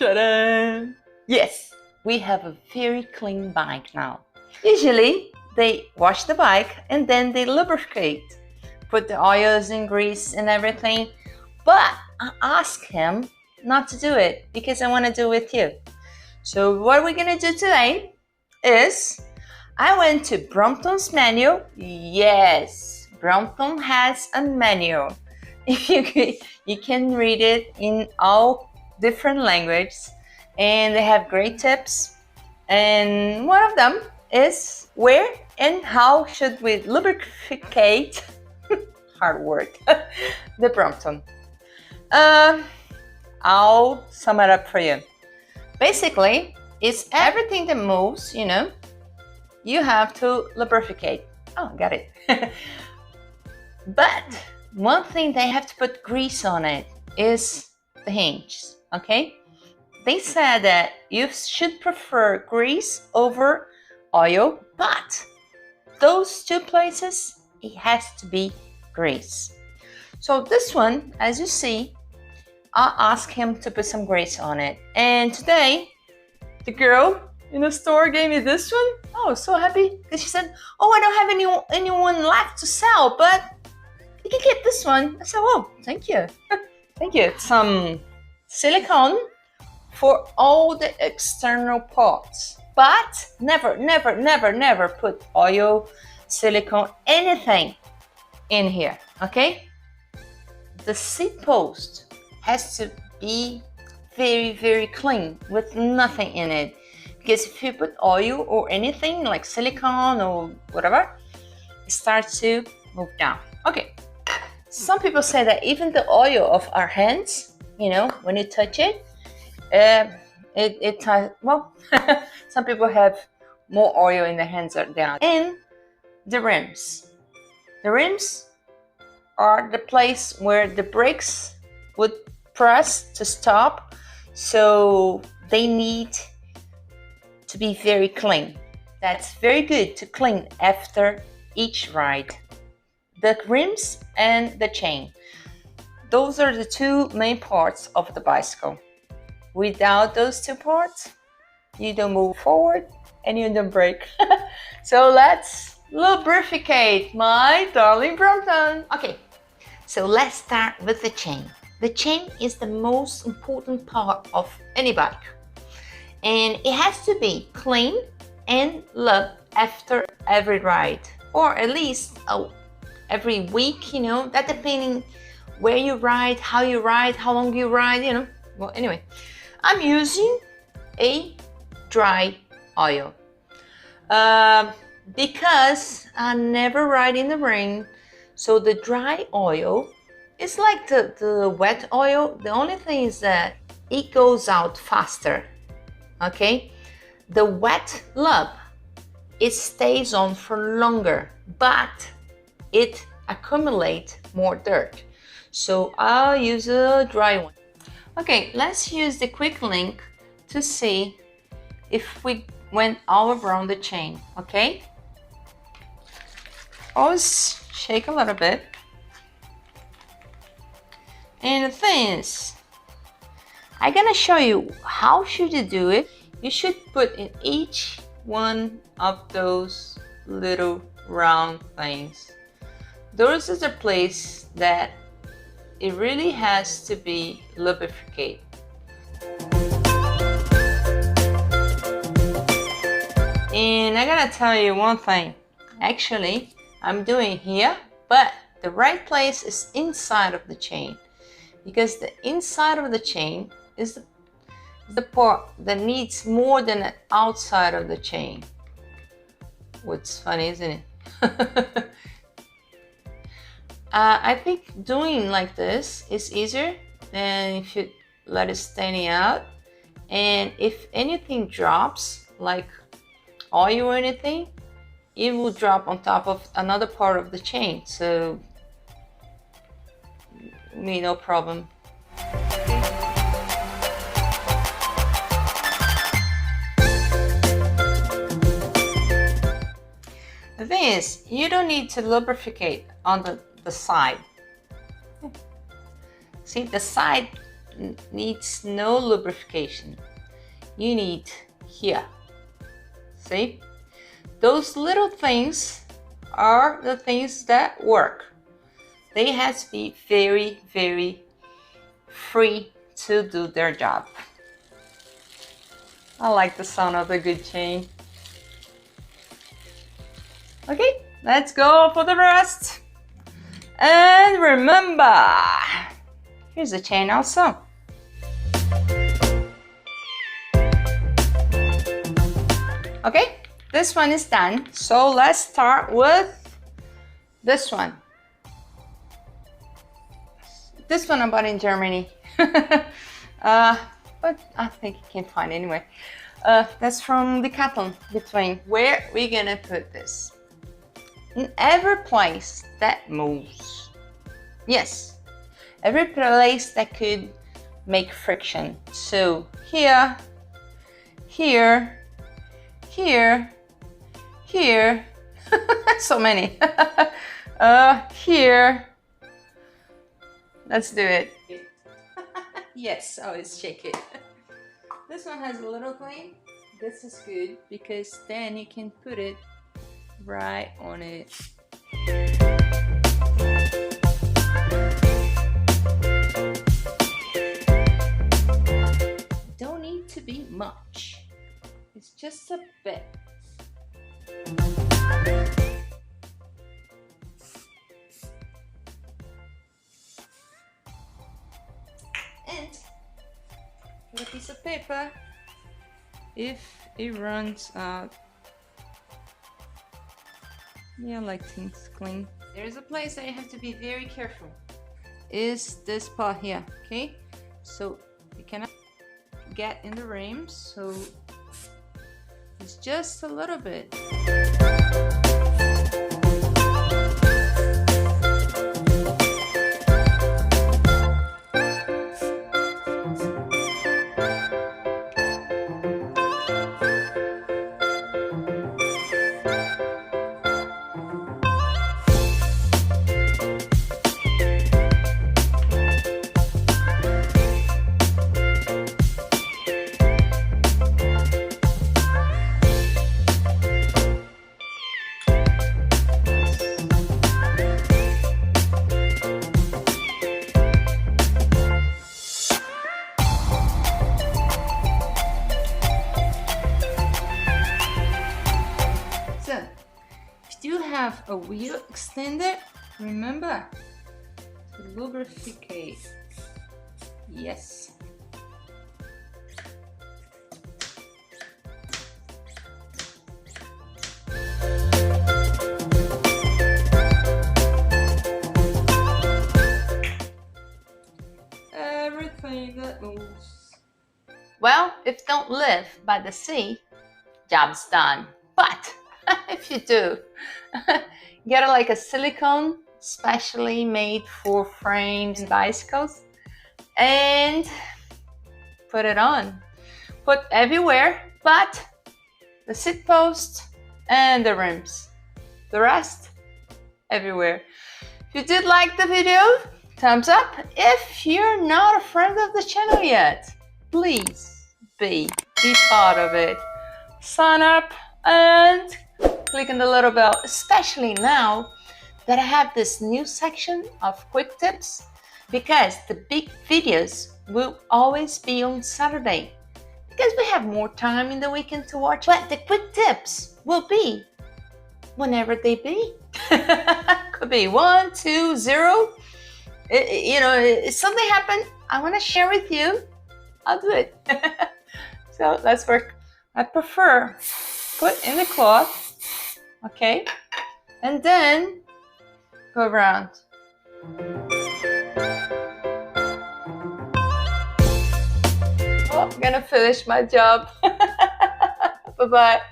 Ta-da! Yes, we have a very clean bike now. Usually, they wash the bike and then they lubricate, put the oils and grease and everything. But I asked him not to do it because I want to do it with you. So what we're gonna do today is I went to Brompton's menu. Yes, Brompton has a menu. You can read it in all different languages, and they have great tips. And one of them is where and how should we lubricate hard work the Brompton. I'll sum it up for you. Basically, it's everything that moves, you know, you have to lubricate. Oh, got it. But one thing they have to put grease on it is the hinges, okay? They said that you should prefer grease over oil, but those two places, it has to be grease. So this one, as you see, I asked him to put some grease on it. And today, the girl in the store gave me this one. Oh, I was so happy because she said, oh, I don't have anyone left to sell, but you can get this one. I said, oh, thank you. Thank you. It's some silicone for all the external parts. But never, never, never, never put oil, silicone, anything in here, okay? The seat post has to be very, very clean with nothing in it. Because if you put oil or anything like silicone or whatever, it starts to move down. Okay, some people say that even the oil of our hands, you know, when you touch it, well, some people have more oil in their hands than others. And the rims. The rims are the place where the brakes would press to stop, so they need to be very clean. That's very good to clean after each ride. The rims and the chain. Those are the two main parts of the bicycle. Without those two parts, you don't move forward and you don't brake. So let's lubricate my darling Brompton. Okay, so let's start with the chain. The chain is the most important part of any bike. And it has to be clean and loved after every ride. Or at least every week, you know, that depending where you ride, how long you ride, you know. Well, anyway, I'm using a dry oil. Because I never ride in the rain, so the dry oil, it's like the wet oil. The only thing is that it goes out faster, okay? The wet lub, it stays on for longer, but it accumulates more dirt. So I'll use a dry one. Okay, let's use the quick link to see if we went all around the chain, okay? Always shake a little bit. And the thing is, I'm gonna show you how should you do it. You should put in each one of those little round things. Those is the place that it really has to be lubricated. And I gotta tell you one thing. Actually, I'm doing here, but the right place is inside of the chain. Because the inside of the chain is the part that needs more than the outside of the chain. What's funny, isn't it? I think doing like this is easier than if you let it standing out. And if anything drops, like oil or anything, it will drop on top of another part of the chain. So me, no problem. The thing is, you don't need to lubricate on the side. See, the side needs no lubrication. You need here. See? Those little things are the things that work. They have to be very, very free to do their job. I like the sound of a good chain. Okay, let's go for the rest. And remember, here's the chain also. Okay, this one is done. So let's start with this one. This one I bought in Germany. But I think you can find it anyway. That's from Decathlon. Between where we're gonna put this. In every place that moves. Yes, every place that could make friction. So here, here, here, here, so many. Here. Let's do it. Yes, always shake it. This one has a little clean. This is good because then you can put it right on it. Don't need to be much. It's just a bit. And put a piece of paper if it runs out. Yeah, I like things clean. There's a place that you have to be very careful. Is this part here, okay? So you cannot get in the rims, so it's just a little bit. Have a wheel extender, remember to lubricate. Yes. Everything that moves. Well, if you don't live by the sea, job's done. But if you do, get like a silicone specially made for frames and bicycles and put it on. Put everywhere but the seat post and the rims. The rest, everywhere. If you did like the video, thumbs up. If you're not a friend of the channel yet, please be part of it. Sign up and click on the little bell, especially now that I have this new section of quick tips, because the big videos will always be on Saturday because we have more time in the weekend to watch, but the quick tips will be whenever they be. Could be 1, 2, 0. You know, if something happened I want to share with you, I'll do it. So let's work. I prefer put in the cloth. Okay, and then go around. Oh, I'm gonna finish my job. Bye-bye.